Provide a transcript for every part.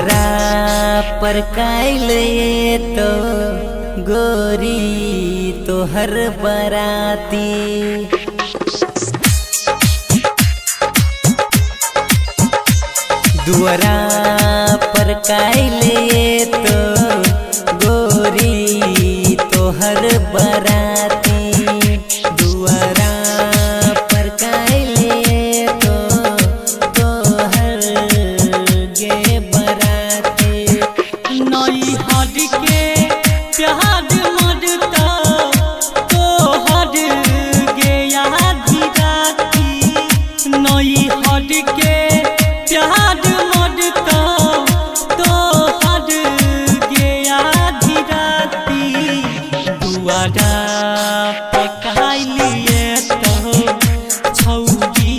दुआरा पर काइले तो गोरी तोहर बराती। दुआरा पर काइले तो गोरी तोहर बराती। दुआरा पर काइले तो तोहर गे बराती। नई हद के प्यार मरता तोहर गे आधी राती। नई हद के प्यार मरता तोहर गे आधी राती। दुआरा पे कहलिए तो छौरी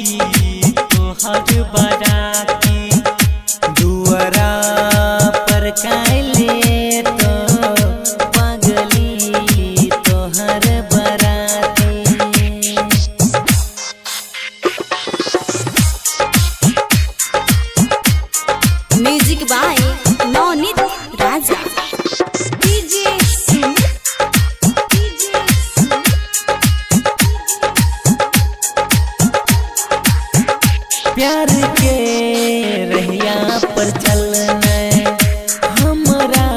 तोहर बराती। दुआरा पर काइले तो पगली तोहर बराती। Music by Navneet Raja. DJ प्यार के रहिया पर चलना हमरा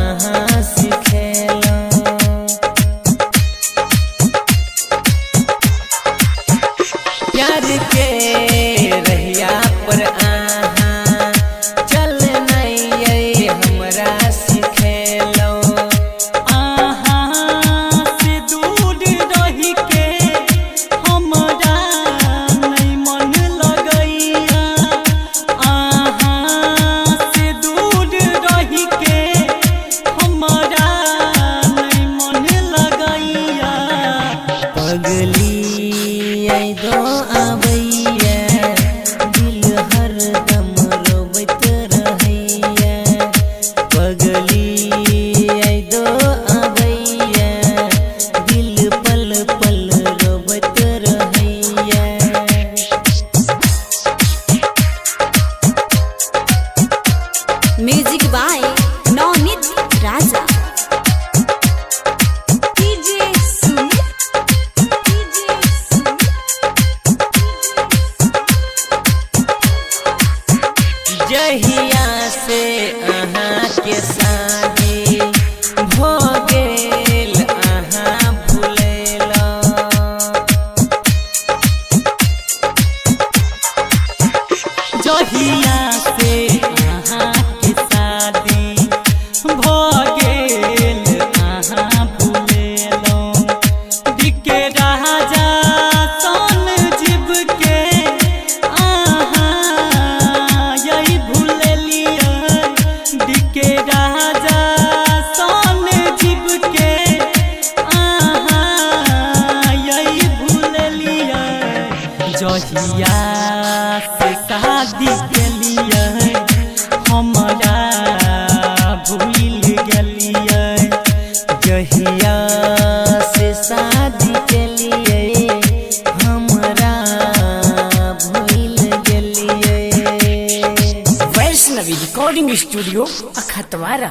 अहाँ सिखेलो। प्यार के रहिया पर अहाँ चलना हमरा सिखेलो। अहाँ से दूर रही के हमरा नहीं मन लगैया। अहाँ से दूर रही के हमरा नहीं मन लगैया। पगली आई दो आबैया दिल हरदम रोबत रहैया। पगली आई दो आबैया दिल पल पल रोबत रहैया। Music by Navneet Raja. DJ जहिया से अहाँ के शादी भो गेल अहाँ भुलेलो। जहिया से अहाँ के शादी भ गेल अहाँ भुलेलौं। दिके राजा सन जीव के अहाँ यही भुलेलियै। दिके राजा सन जीव के अहाँ यही भुलेलियै। जहिया से शादी केलियै हमरा भूल गेलियै। जहिया से शादी केलिए हमरा भूल गेलिए। Vaishnavi recording studio अखतवारा।